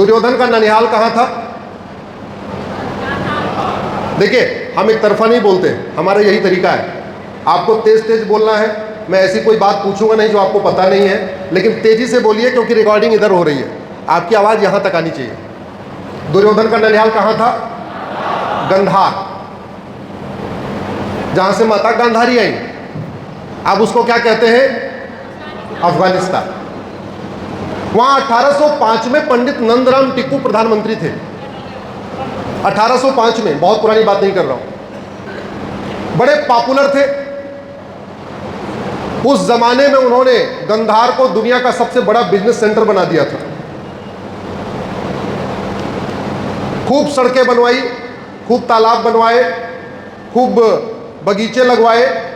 दुर्योधन का ननिहाल कहाँ था? देखिए, हम एक तरफा नहीं बोलते, हमारा यही तरीका है। आपको तेज तेज बोलना है, मैं ऐसी कोई बात पूछूंगा नहीं जो आपको पता नहीं है, लेकिन तेजी से बोलिए क्योंकि रिकॉर्डिंग इधर हो रही है, आपकी आवाज़ यहाँ तक आनी चाहिए। दुर्योधन का ननिहाल कहाँ था? गंधार, जहाँ से माता गांधारी आई। अब उसको क्या कहते हैं? अफगानिस्तान। वहाँ 1805 में पंडित नंदराम टिक्कू प्रधानमंत्री थे। 1805 में, बहुत पुरानी बात नहीं कर रहा हूँ। बड़े पॉपुलर थे उस जमाने में। उन्होंने गंधार को दुनिया का सबसे बड़ा बिजनेस सेंटर बना दिया था। खूब सड़कें बनवाई, खूब तालाब बनवाए, खूब बगीचे लगवाए।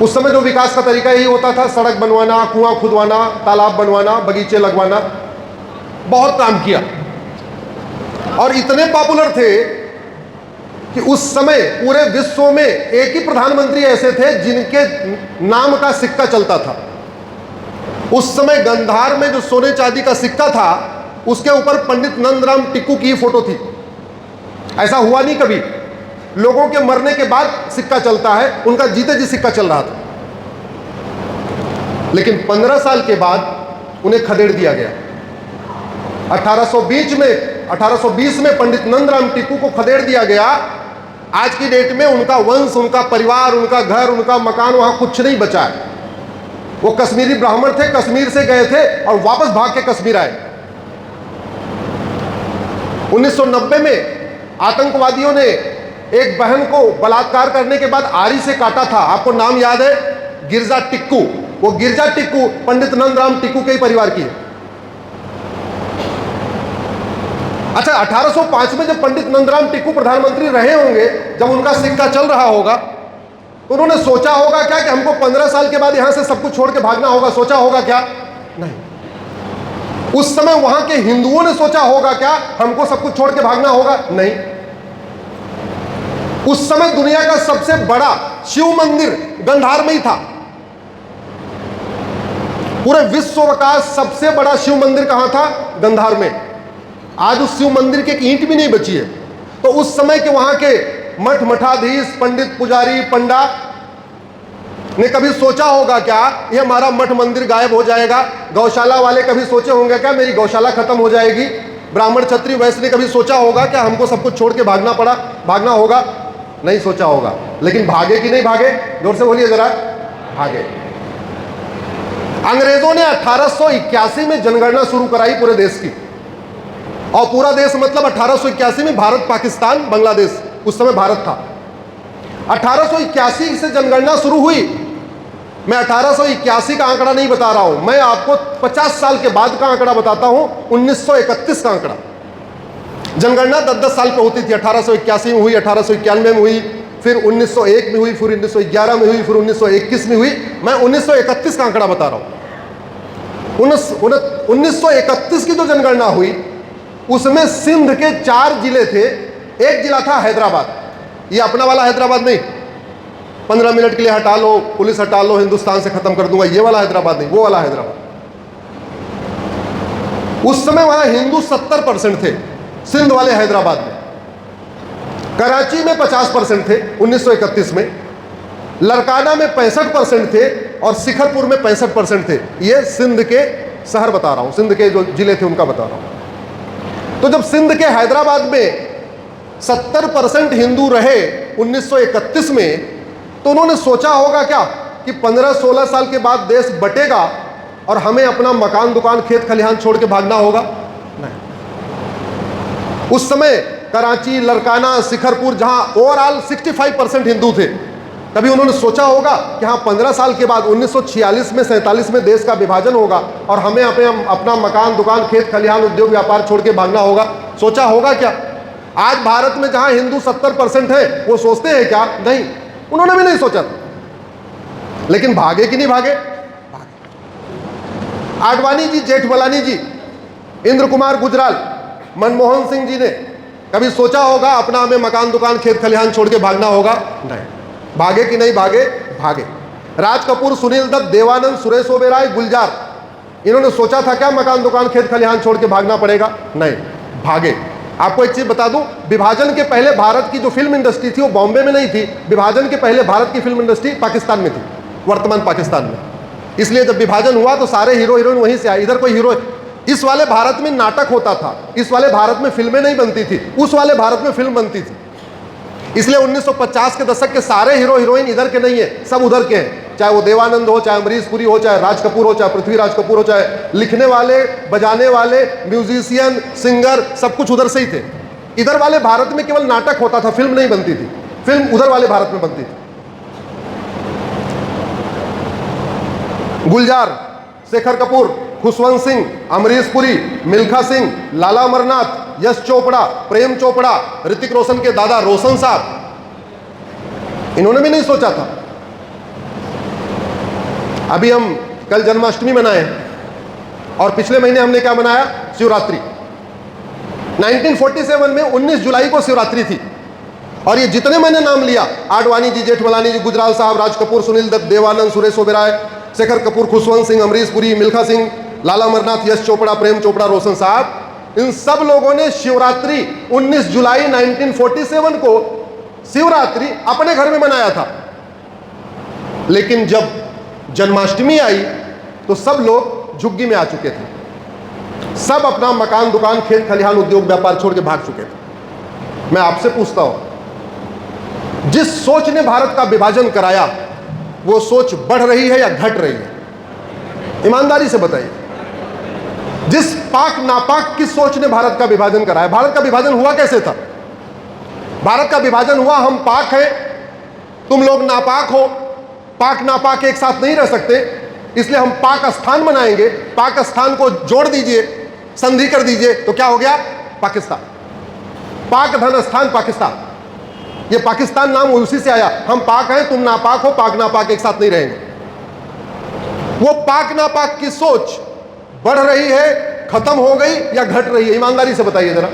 उस समय जो विकास का तरीका यही होता था, सड़क बनवाना, कुआं खुदवाना, तालाब बनवाना, बगीचे लगवाना। बहुत काम किया और इतने पॉपुलर थे कि उस समय पूरे विश्व में एक ही प्रधानमंत्री ऐसे थे जिनके नाम का सिक्का चलता था। उस समय गंधार में जो सोने चांदी का सिक्का था, उसके ऊपर पंडित नंदराम टिक्कू की फोटो थी। ऐसा हुआ नहीं कभी। लोगों के मरने के बाद सिक्का चलता है, उनका जीते जी सिक्का चल रहा था। लेकिन 15 साल के बाद उन्हें खदेड़ दिया गया। 1820 में पंडित नंदराम टिक्कू को खदेड़ दिया गया। आज की डेट में उनका वंश, उनका परिवार, उनका घर, उनका मकान, वहां कुछ नहीं बचा है। वो कश्मीरी ब्राह्मण थे, कश्मीर से गए थे और वापस भाग के कश्मीर आए। 1990 में आतंकवादियों ने एक बहन को बलात्कार करने के बाद आरी से काटा था। आपको नाम याद है? गिरजा टिक्कू। वो गिरजा टिक्कू पंडित नंदराम टिक्कू के ही परिवार की है। अच्छा, 1805 में जब पंडित नंदराम टिक्कू प्रधानमंत्री रहे होंगे, जब उनका सिक्का चल रहा होगा, तो उन्होंने सोचा होगा क्या कि हमको 15 साल के बाद यहां से सब कुछ छोड़ के भागना होगा? सोचा होगा क्या? नहीं। उस समय वहां के हिंदुओं ने सोचा होगा क्या हमको सब कुछ छोड़ के भागना होगा? नहीं। उस समय दुनिया का सबसे बड़ा शिव मंदिर गंधार में ही था। पूरे विश्व का सबसे बड़ा शिव मंदिर कहां था? गंधार में। आज उस शिव मंदिर की एक ईंट भी नहीं बची है। तो उस समय के वहां के मठ मठाधीश, पंडित, पुजारी, पंडा ने कभी सोचा होगा क्या ये हमारा मठ मंदिर गायब हो जाएगा? गौशाला वाले कभी सोचे होंगे क्या मेरी गौशाला खत्म हो जाएगी? ब्राह्मण, क्षत्रिय, वैश्य ने कभी सोचा होगा क्या हमको सब कुछ छोड़ के भागना होगा? नहीं सोचा होगा। लेकिन भागे कि नहीं भागे? जोर से बोलिए जरा। भागे। अंग्रेजों ने 1881 में जनगणना शुरू कराई पूरे देश की। और पूरा देश मतलब 1881 में भारत, पाकिस्तान, बांग्लादेश, उस समय भारत था। 1881 से जनगणना शुरू हुई। मैं 1881 का आंकड़ा नहीं बता रहा हूं, मैं आपको 50 साल के बाद का आंकड़ा बताता हूं। 1931 का आंकड़ा। जनगणना 10-10 साल पे होती थी। 1881 में हुई, 1891 में हुई, फिर 1901 में हुई, फिर 1911 में हुई, फिर 1921 में हुई। मैं 1931 का आंकड़ा बता रहा हूं। 1931 की जो जनगणना हुई उसमें सिंध के 4 जिले थे। एक जिला था हैदराबाद। ये अपना वाला हैदराबाद नहीं, 15 मिनट के लिए हटा लो, पुलिस हटा लो, हिंदुस्तान से खत्म कर दूंगा, ये वाला हैदराबाद नहीं, वो वाला हैदराबाद। उस समय वहां हिंदू 70% थे, सिंध वाले हैदराबाद में। कराची में 50% थे 1931 में। लरकाना में 65% थे और शिखरपुर में 65% थे। ये सिंध के शहर बता रहा हूं, सिंध के जो जिले थे उनका बता रहा हूं। तो जब सिंध के हैदराबाद में 70% हिंदू रहे 1931 में, तो उन्होंने सोचा होगा क्या कि 15-16 साल के बाद देश बटेगा और हमें अपना मकान, दुकान, खेत खलिहान छोड़ के भागना होगा? नहीं। उस समय कराची, लरकाना, शिखरपुर, जहां ओवरऑल 65% हिंदू थे, तभी उन्होंने सोचा होगा कि हाँ 15 साल के बाद 1946 में, 47 में देश का विभाजन होगा और हमें अपना मकान, दुकान, खेत खलिहान, उद्योग व्यापार छोड़ के भागना होगा? सोचा होगा क्या? आज भारत में जहां हिंदू 70% है, वो सोचते हैं क्या? नहीं, उन्होंने भी नहीं सोचा था। लेकिन भागे कि नहीं भागे? भागे। आडवाणी जी, जेठमलानी जी, इंद्र कुमार गुजराल, मनमोहन सिंह जी ने कभी सोचा होगा अपना हमें मकान, दुकान, खेत खलिहान छोड़ के भागना होगा? नहीं। भागे कि नहीं भागे? भागे। राज कपूर, सुनील दत्त, देवानंद, सुरेश ओबेरॉय, गुलजार, इन्होंने सोचा था क्या मकान दुकान खेत खलिहान छोड़ के भागना पड़ेगा? नहीं, भागे। आपको एक चीज बता दूं, विभाजन के पहले भारत की जो फिल्म इंडस्ट्री थी वो बॉम्बे में नहीं थी। विभाजन के पहले भारत की फिल्म इंडस्ट्री पाकिस्तान में थी, वर्तमान पाकिस्तान में। इसलिए जब विभाजन हुआ तो सारे हीरो हीरोइन वहीं से आए। इधर कोई हीरो, इस वाले भारत में नाटक होता था, इस वाले भारत में फिल्में नहीं बनती थी, उस वाले भारत में फिल्म बनती थी। इसलिए 1950 के दशक के सारे हीरो हीरोइन इधर के नहीं है, सब उधर के हैं। चाहे वो देवानंद हो, चाहे अमरीश पुरी हो, चाहे राज कपूर हो, चाहे पृथ्वीराज कपूर हो, चाहे लिखने वाले, बजाने वाले, म्यूजिशियन, सिंगर, सब कुछ उधर से ही थे। इधर वाले भारत में केवल नाटक होता था, फिल्म नहीं बनती थी। फिल्म उधर वाले भारत में बनती थी। गुलजार, शेखर कपूर, खुशवंत सिंह, अमरीश पुरी, मिल्खा सिंह, लाला अमरनाथ, यश चोपड़ा, प्रेम चोपड़ा, ऋतिक रोशन के दादा रोशन साहब, इन्होंने भी नहीं सोचा था। अभी हम कल जन्माष्टमी मनाए और पिछले महीने हमने क्या मनाया? शिवरात्रि। 1947 में 19 जुलाई को शिवरात्रि थी। और ये जितने मैंने नाम लिया, आडवाणी जी, जेठमलानी जी, गुजराल साहब, राज कपूर, सुनील दत्त, देवानंद, सुरेश ओबेरॉय, शेखर कपूर, खुशवंत सिंह, अमरीश पुरी, मिल्खा सिंह, लाला अमरनाथ, यश चोपड़ा, प्रेम चोपड़ा, रोशन साहब, इन सब लोगों ने शिवरात्रि 19 जुलाई 1947 को शिवरात्रि अपने घर में मनाया था। लेकिन जब जन्माष्टमी आई तो सब लोग झुग्गी में आ चुके थे। सब अपना मकान दुकान खेत खलिहान उद्योग व्यापार छोड़ के भाग चुके थे। मैं आपसे पूछता हूं, जिस सोच ने भारत का विभाजन कराया वो सोच बढ़ रही है या घट रही है? ईमानदारी से बताइए। जिस पाक नापाक की सोच ने भारत का विभाजन कराया, भारत का विभाजन हुआ कैसे था? भारत का विभाजन हुआ, हम पाक हैं, तुम लोग नापाक हो, पाक नापाक एक साथ नहीं रह सकते, इसलिए हम पाकिस्तान बनाएंगे। पाकिस्तान को जोड़ दीजिए, संधि कर दीजिए, तो क्या हो गया? पाकिस्तान। पाक धन स्थान पाकिस्तान, ये पाकिस्तान नाम उसी से आया। हम पाक हैं, तुम नापाक हो, पाक नापाक एक साथ नहीं रहेंगे। वो पाक नापाक की सोच बढ़ रही है, खत्म हो गई या घट रही है? ईमानदारी से बताइए जरा।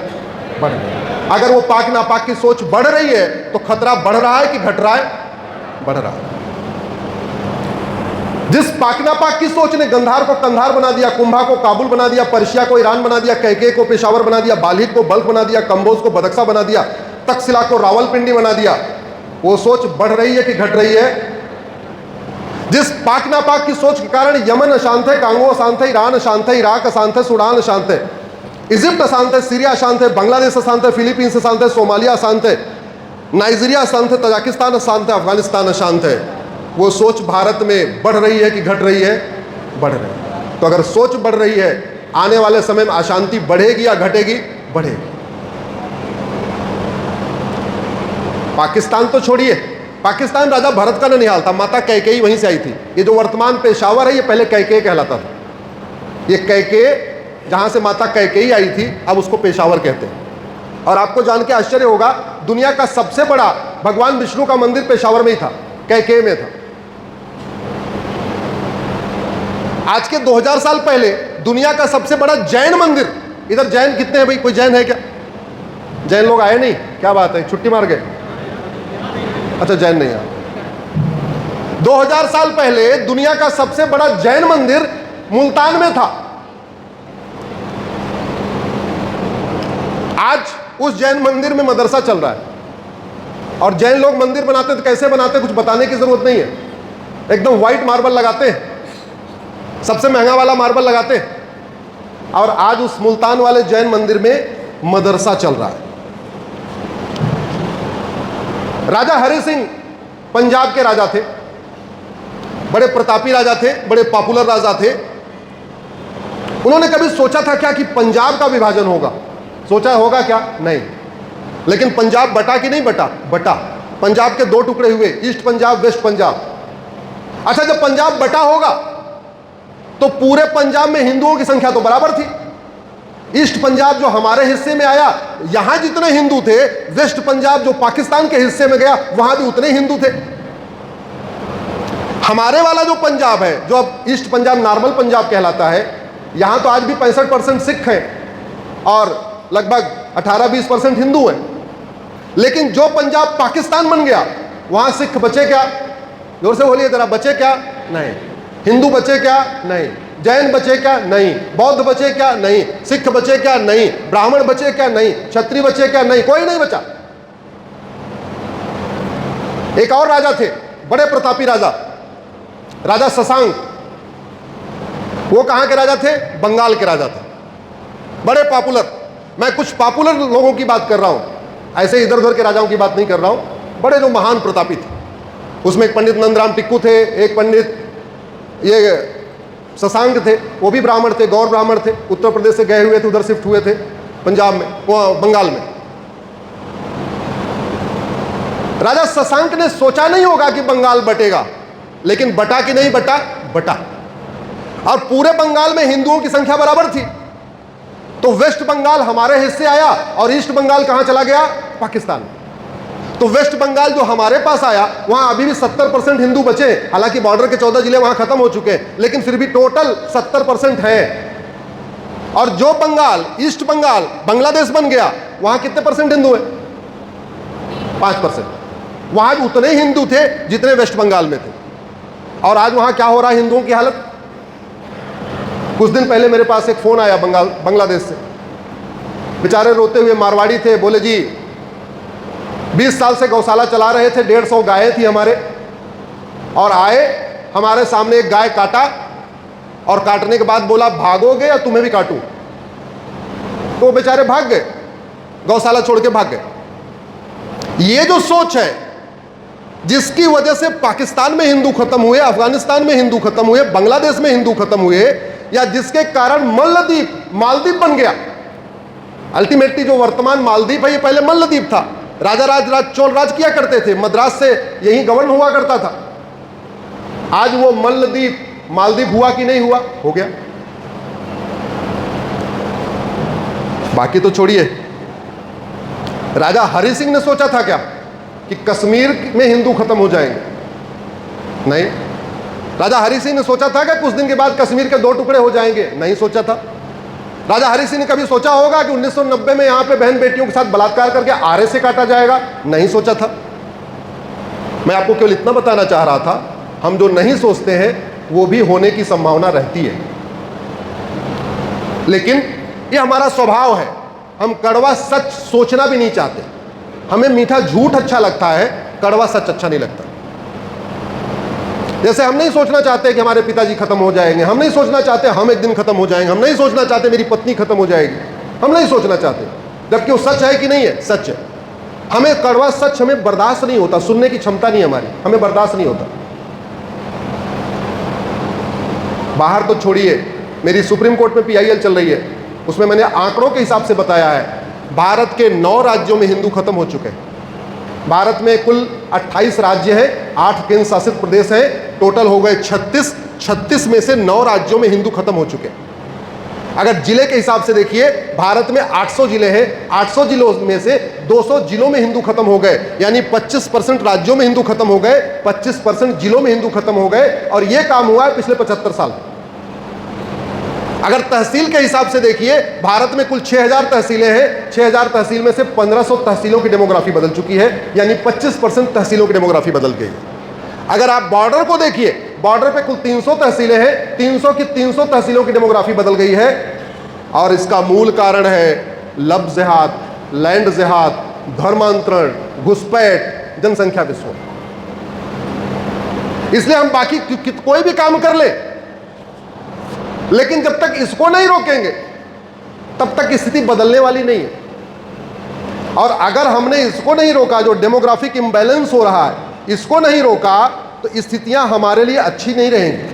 बढ़ रही है। अगर वो पाक नापाक की सोच बढ़ रही है तो खतरा बढ़ रहा है कि घट रहा है? बढ़ रहा है। जिस पाक नापाक की सोच ने गंधार को कंधार बना दिया, कुंभा को काबुल बना दिया, पर्शिया को ईरान बना दिया, कैके को पेशावर बना दिया, बालिक को बल्ख बना दिया, कंबोज को बदक्सा बना दिया, तक्षशिला को रावलपिंडी बना दिया, वो सोच बढ़ रही है कि घट रही है? जिस पाक नापाक की सोच के कारण यमन अशांत है, कांगो अशांत है, ईरान अशांत है, इराक अशांत है, सूडान अशांत है, इजिप्ट अशांत है, सीरिया अशांत है, बांग्लादेश अशांत है, फिलीपींस अशांत है, सोमालिया अशांत है, नाइजीरिया अशांत है, तजाकिस्तान अशांत है, अफगानिस्तान अशांत है, वो सोच भारत में बढ़ रही है कि घट रही है? बढ़ रही है। तो अगर सोच बढ़ रही है, आने वाले समय में अशांति बढ़ेगी या घटेगी? बढ़ेगी। पाकिस्तान तो छोड़िए, पाकिस्तान राजा भरत का ननिहाल था, माता कैकेयी वहीं से आई थी। ये जो वर्तमान पेशावर है ये पहले कैके कहलाता था। ये कैके जहां से माता कैकेयी आई थी, अब उसको पेशावर कहते हैं। और आपको जान के आश्चर्य होगा, दुनिया का सबसे बड़ा भगवान विष्णु का मंदिर पेशावर में ही था, कैके में था। आज के 2000 साल पहले दुनिया का सबसे बड़ा जैन मंदिर, इधर जैन कितने हैं भाई? कोई जैन है क्या? जैन लोग आए नहीं? क्या बात है, छुट्टी मार गए? अच्छा, जैन नहीं आया। 2000 साल पहले दुनिया का सबसे बड़ा जैन मंदिर मुल्तान में था। आज उस जैन मंदिर में मदरसा चल रहा है। और जैन लोग मंदिर बनाते तो कैसे बनाते, कुछ बताने की जरूरत नहीं है। एकदम व्हाइट मार्बल लगाते हैं, सबसे महंगा वाला मार्बल लगाते हैं। और आज उस मुल्तान वाले जैन मंदिर में मदरसा चल रहा है। राजा हरि सिंह पंजाब के राजा थे, बड़े प्रतापी राजा थे, बड़े पॉपुलर राजा थे। उन्होंने कभी सोचा था क्या कि पंजाब का विभाजन होगा? सोचा होगा क्या? नहीं। लेकिन पंजाब बटा कि नहीं बटा? बटा। पंजाब के दो टुकड़े हुए, ईस्ट पंजाब, वेस्ट पंजाब। अच्छा, जब पंजाब बटा होगा तो पूरे पंजाब में हिंदुओं की संख्या तो बराबर थी। ईस्ट पंजाब जो हमारे हिस्से में आया, यहां जितने हिंदू थे, वेस्ट पंजाब जो पाकिस्तान के हिस्से में गया, वहां भी उतने हिंदू थे। हमारे वाला जो पंजाब है, जो अब ईस्ट पंजाब नॉर्मल पंजाब कहलाता है, यहां तो आज भी 65% सिख हैं और लगभग 18-20% हिंदू हैं। लेकिन जो पंजाब पाकिस्तान बन गया, वहां सिख बचे क्या? जोर से बोलिए जरा, बचे क्या? नहीं। हिंदू बचे क्या? नहीं। जैन बचे क्या? नहीं। बौद्ध बचे क्या? नहीं। सिख बचे क्या? नहीं। ब्राह्मण बचे क्या? नहीं। क्षत्रिय बचे क्या? नहीं। कोई नहीं बचा। एक और राजा थे, बड़े प्रतापी राजा, राजा शशांक। वो कहां के राजा थे? बंगाल के राजा थे, बड़े पॉपुलर। मैं कुछ पॉपुलर लोगों की बात कर रहा हूं, ऐसे इधर उधर के राजाओं की बात नहीं कर रहा हूं। बड़े जो महान प्रतापी थे, उसमें एक पंडित नंदराम टिक्कू थे, एक पंडित ये शशांक थे, वो भी ब्राह्मण थे, गौर ब्राह्मण थे, उत्तर प्रदेश से गए हुए थे, उधर शिफ्ट हुए थे पंजाब में, वो बंगाल में। राजा शशांक ने सोचा नहीं होगा कि बंगाल बटेगा, लेकिन बटा कि नहीं बटा? बटा। और पूरे बंगाल में हिंदुओं की संख्या बराबर थी, तो वेस्ट बंगाल हमारे हिस्से आया और ईस्ट बंगाल कहां चला गया? पाकिस्तान। तो वेस्ट बंगाल जो हमारे पास आया, वहां अभी भी 70% हिंदू बचे। हालांकि बॉर्डर के 14 जिले वहां खत्म हो चुके हैं, लेकिन फिर भी टोटल 70% है। और जो बंगाल, ईस्ट बंगाल बांग्लादेश बन गया, वहां कितने परसेंट हिंदू है? 5%। वहां उतने हिंदू थे जितने वेस्ट बंगाल में थे। और आज वहां क्या हो रहा है हिंदुओं की हालत? कुछ दिन पहले मेरे पास एक फोन आया बांग्लादेश से, बेचारे रोते हुए मारवाड़ी थे, बोले जी 20 साल से गौशाला चला रहे थे, 150 गायें थी हमारे, और आए हमारे सामने एक गाय काटा, और काटने के बाद बोला भागोगे या तुम्हें भी काटूं? तो वो बेचारे भाग गए, गौशाला छोड़ के भाग गए। ये जो सोच है जिसकी वजह से पाकिस्तान में हिंदू खत्म हुए, अफगानिस्तान में हिंदू खत्म हुए, बांग्लादेश में हिंदू खत्म हुए, या जिसके कारण मल्लद्वीप मालदीप बन गया। अल्टीमेटली जो वर्तमान मालदीप है, ये पहले मल्लद्वीप था। राजा राज चोल राज किया करते थे, मद्रास से यही गवर्न हुआ करता था। आज वो मल्लद्वीप मालदीप हुआ कि नहीं हुआ? हो गया। बाकी तो छोड़िए, राजा हरि सिंह ने सोचा था क्या कि कश्मीर में हिंदू खत्म हो जाएंगे? नहीं। राजा हरि सिंह ने सोचा था कि कुछ दिन के बाद कश्मीर के 2 टुकड़े हो जाएंगे? नहीं सोचा था। राजा हरि सिंह ने कभी सोचा होगा कि 1990 में यहां पे बहन बेटियों के साथ बलात्कार करके आरे से काटा जाएगा? नहीं सोचा था। मैं आपको केवल इतना बताना चाह रहा था, हम जो नहीं सोचते हैं वो भी होने की संभावना रहती है। लेकिन ये हमारा स्वभाव है, हम कड़वा सच सोचना भी नहीं चाहते। हमें मीठा झूठ अच्छा लगता है, कड़वा सच अच्छा नहीं लगता। जैसे हम नहीं सोचना चाहते कि हमारे पिताजी खत्म हो जाएंगे, हम नहीं सोचना चाहते हम एक दिन खत्म हो जाएंगे, हम नहीं सोचना चाहते मेरी पत्नी खत्म हो जाएगी, हम नहीं सोचना चाहते, जबकि वो सच है कि नहीं है? सच है। हमें कड़वा सच हमें बर्दाश्त नहीं होता, सुनने की क्षमता नहीं हमारी, हमें बर्दाश्त नहीं होता। बाहर तो छोड़िए, मेरी सुप्रीम कोर्ट में PIL चल रही है, उसमें मैंने आंकड़ों के हिसाब से बताया है, भारत के 9 राज्यों में हिंदू खत्म हो चुके हैं। भारत में कुल 28 राज्य हैं, 8 केंद्र शासित प्रदेश हैं, टोटल हो गए 36 में से 9 राज्यों में हिंदू खत्म हो चुके हैं। अगर जिले के हिसाब से देखिए, भारत में 800 जिले हैं, 800 जिलों में से 200 जिलों में हिंदू खत्म हो गए, यानी 25% राज्यों में हिंदू खत्म हो गए, 25% जिलों में हिंदू खत्म हो गए। और यह काम हुआ है पिछले 75 साल। अगर तहसील के हिसाब से देखिए, भारत में कुल 6000 तहसीलें हैं, 6000 तहसील में से 1500 तहसीलों की डेमोग्राफी बदल चुकी है, यानी 25% तहसीलों की डेमोग्राफी बदल गई। अगर आप बॉर्डर को देखिए, बॉर्डर पे कुल 300 तहसीलें हैं, 300 की 300 तहसीलों की डेमोग्राफी बदल गई है। और इसका मूल कारण है लव जिहाद, लैंड जिहाद, धर्मांतरण, घुसपैठ, जनसंख्या विस्फोट। इसलिए हम बाकी कोई भी काम कर ले, लेकिन जब तक इसको नहीं रोकेंगे तब तक स्थिति बदलने वाली नहीं है। और अगर हमने इसको नहीं रोका, जो डेमोग्राफिक इंबैलेंस हो रहा है, इसको नहीं रोका, तो स्थितियां हमारे लिए अच्छी नहीं रहेंगी।